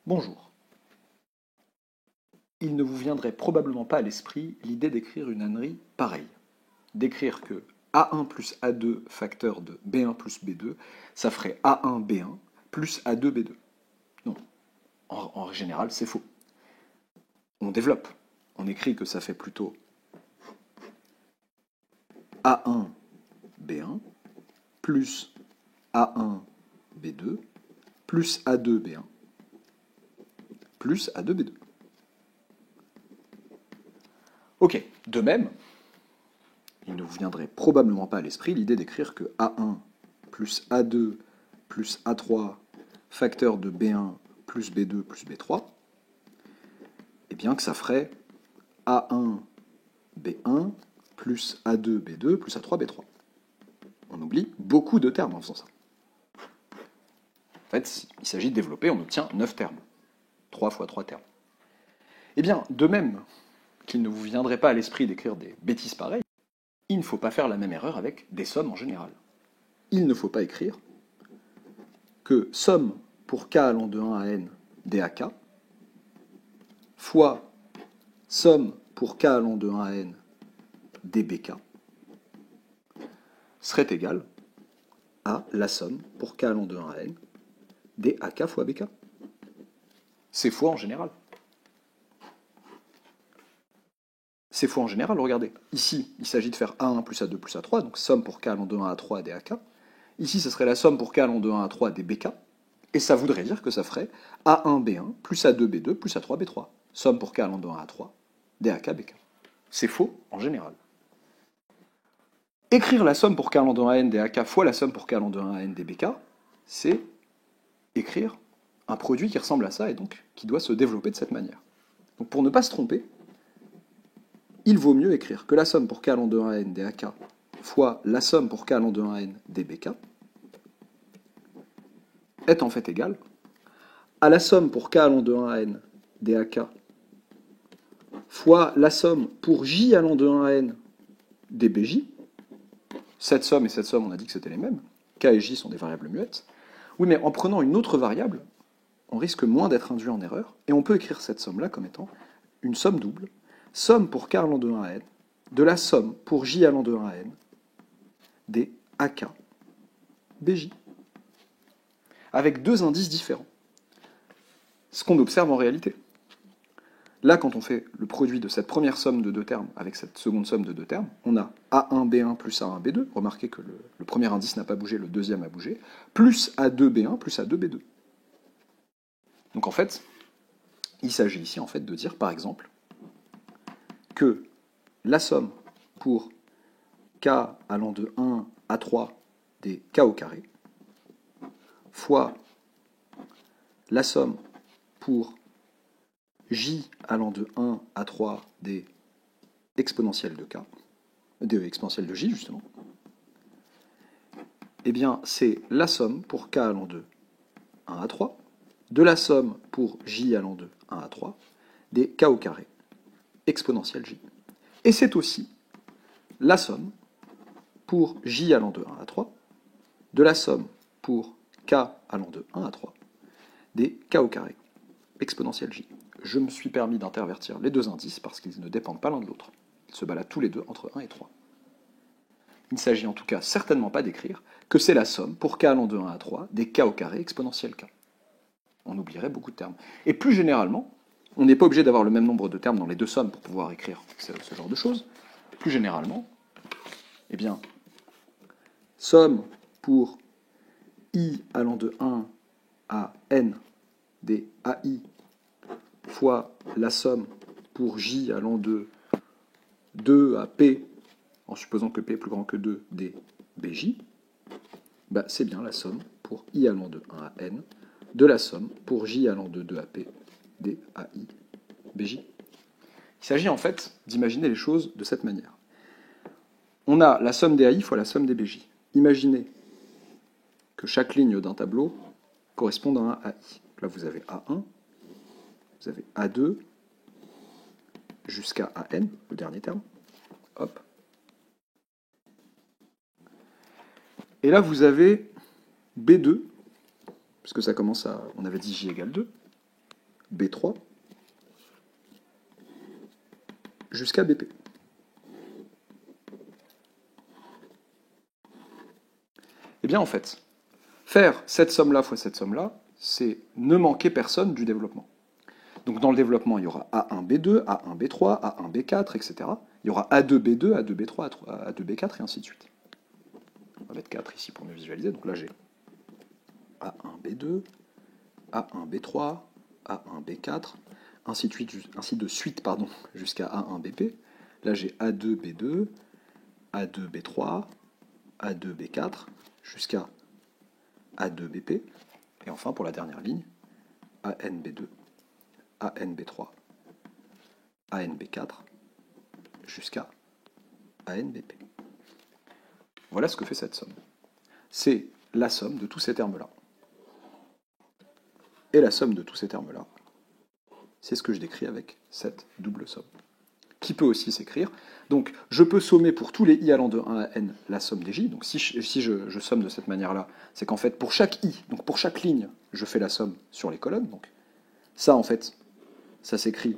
Bonjour. Il ne vous viendrait probablement pas à l'esprit l'idée d'écrire une ânerie pareille. D'écrire que A1 plus A2 facteur de B1 plus B2, ça ferait A1 B1 plus A2 B2. Non, en général, c'est faux. On développe. On écrit que ça fait plutôt A1 B1 plus A1 B2 plus A2 B1 plus A2 B2. Ok, de même, il ne vous viendrait probablement pas à l'esprit l'idée d'écrire que A1 plus A2 plus A3 facteur de B1 plus B2 plus B3, et bien que ça ferait A1 B1 plus A2 B2 plus A3 B3. On oublie beaucoup de termes en faisant ça. En fait, il s'agit de développer, on obtient 9 termes. 3 fois 3 termes. Eh bien, de même qu'il ne vous viendrait pas à l'esprit d'écrire des bêtises pareilles, il ne faut pas faire la même erreur avec des sommes en général. Il ne faut pas écrire que somme pour k allant de 1 à n dAk fois somme pour k allant de 1 à n dBk serait égal à la somme pour k allant de 1 à n dAk fois Bk. C'est faux en général. C'est faux en général, regardez. Ici, il s'agit de faire A1 plus A2 plus A3, donc somme pour k allant de 1 à 3 dAk. Ici, ce serait la somme pour k allant de 1 à 3 dBk. Et ça voudrait dire que ça ferait A1B1 plus A2B2 plus A3B3. Somme pour k allant de 1 à 3 dAk Bk. C'est faux en général. Écrire la somme pour k allant de 1 à n dAk fois la somme pour k allant de 1 à n dBk, c'est écrire un produit qui ressemble à ça et donc qui doit se développer de cette manière. Donc pour ne pas se tromper, il vaut mieux écrire que la somme pour k allant de 1 à n dAk fois la somme pour k allant de 1 à n dBk est en fait égale à la somme pour k allant de 1 à n dAk fois la somme pour j allant de 1 à n dBj. Cette somme et cette somme, on a dit que c'était les mêmes. K et j sont des variables muettes. Oui, mais en prenant une autre variable, on risque moins d'être induit en erreur, et on peut écrire cette somme-là comme étant une somme double, somme pour k allant de 1 à n, de la somme pour j allant de 1 à n, des AK BJ, avec deux indices différents. Ce qu'on observe en réalité. Là, quand on fait le produit de cette première somme de deux termes avec cette seconde somme de deux termes, on a A1B1 plus A1B2, remarquez que le premier indice n'a pas bougé, le deuxième a bougé, plus A2B1 plus A2B2. Donc en fait, il s'agit ici en fait de dire, par exemple, que la somme pour k allant de 1 à 3 des k au carré fois la somme pour j allant de 1 à 3 des exponentielles de k, des exponentielles de j justement, eh bien c'est la somme pour k allant de 1 à 3 de la somme pour j allant de 1 à 3 des k au carré exponentielle j. Et c'est aussi la somme pour j allant de 1 à 3 de la somme pour k allant de 1 à 3 des k au carré exponentielle j. Je me suis permis d'intervertir les deux indices parce qu'ils ne dépendent pas l'un de l'autre. Ils se baladent tous les deux entre 1 et 3. Il ne s'agit en tout cas certainement pas d'écrire que c'est la somme pour k allant de 1 à 3 des k au carré exponentielle k. On oublierait beaucoup de termes. Et plus généralement, on n'est pas obligé d'avoir le même nombre de termes dans les deux sommes pour pouvoir écrire ce genre de choses. Plus généralement, eh bien, somme pour i allant de 1 à n des ai fois la somme pour j allant de 2 à p, en supposant que p est plus grand que 2, des bj, bah c'est bien la somme pour i allant de 1 à n de la somme pour j allant de 2 à p des ai bj. Il s'agit en fait d'imaginer les choses de cette manière. On a la somme des ai fois la somme des bj. Imaginez que chaque ligne d'un tableau corresponde à un ai. Là, vous avez A1, vous avez A2, jusqu'à AN, le dernier terme. Hop. Et là, vous avez B2, puisque ça commence à... On avait dit J égale 2. B3 jusqu'à BP. Eh bien, en fait, faire cette somme-là fois cette somme-là, c'est ne manquer personne du développement. Donc dans le développement, il y aura A1, B2, A1, B3, A1, B4, etc. Il y aura A2, B2, A2, B3, A2, B4, et ainsi de suite. On va mettre 4 ici pour mieux visualiser. Donc là, j'ai A1, B2, A1, B3, A1, B4, ainsi de suite, jusqu'à A1, BP. Là, j'ai A2, B2, A2, B3, A2, B4, jusqu'à A2, BP. Et enfin, pour la dernière ligne, AN, B2, AN, B3, AN, B4, jusqu'à AN, BP. Voilà ce que fait cette somme. C'est la somme de tous ces termes-là. Et la somme de tous ces termes-là, c'est ce que je décris avec cette double somme, qui peut aussi s'écrire. Donc, je peux sommer pour tous les i allant de 1 à n la somme des j. Donc, si je somme de cette manière-là, c'est qu'en fait, pour chaque i, donc pour chaque ligne, je fais la somme sur les colonnes. Donc, ça, en fait, ça s'écrit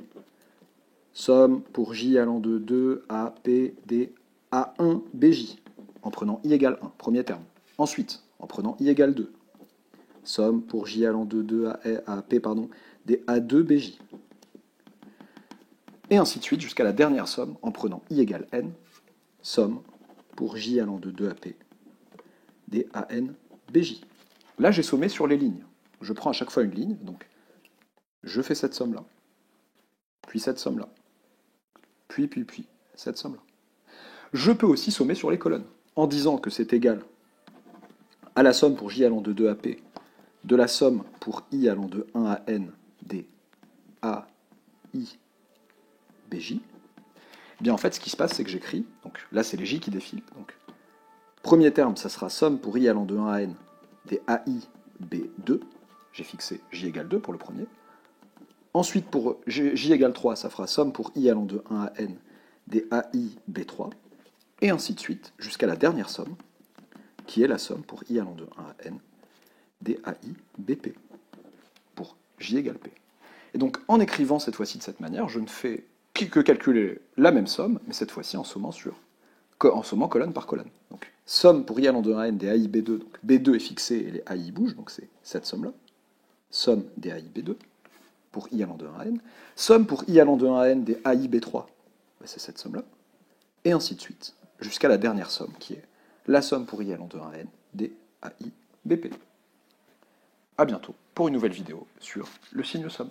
somme pour j allant de 2 à p d a1 bj, en prenant i égale 1, premier terme. Ensuite, en prenant i égale 2, somme pour j allant de 2 à p, des a2 bj. Et ainsi de suite jusqu'à la dernière somme en prenant i égale n, somme pour j allant de 2 à p, des an bj. Là, j'ai sommé sur les lignes. Je prends à chaque fois une ligne, donc je fais cette somme-là, puis cette somme-là, puis cette somme-là. Je peux aussi sommer sur les colonnes, en disant que c'est égal à la somme pour j allant de 2 à p, de la somme pour i allant de 1 à n, des a, i, bj. Eh bien, en fait, ce qui se passe, c'est que j'écris, donc là, c'est les j qui défilent. Donc, premier terme, ça sera somme pour i allant de 1 à n, des ai, b2. J'ai fixé j égale 2 pour le premier. Ensuite, pour j égale 3, ça fera somme pour i allant de 1 à n, des ai, b3. Et ainsi de suite, jusqu'à la dernière somme, qui est la somme pour i allant de 1 à n, des ai, bp, pour j égale p. Et donc, en écrivant cette fois-ci de cette manière, je ne fais que calculer la même somme, mais cette fois-ci en sommant colonne par colonne. Donc, somme pour i allant de 1 à n des ai b2, donc b2 est fixé et les ai bougent, donc c'est cette somme-là. Somme des ai b2 pour i allant de 1 à n. Somme pour i allant de 1 à n des ai b3, c'est cette somme-là. Et ainsi de suite, jusqu'à la dernière somme, qui est la somme pour i allant de 1 à n des ai bp. A bientôt pour une nouvelle vidéo sur le signe somme.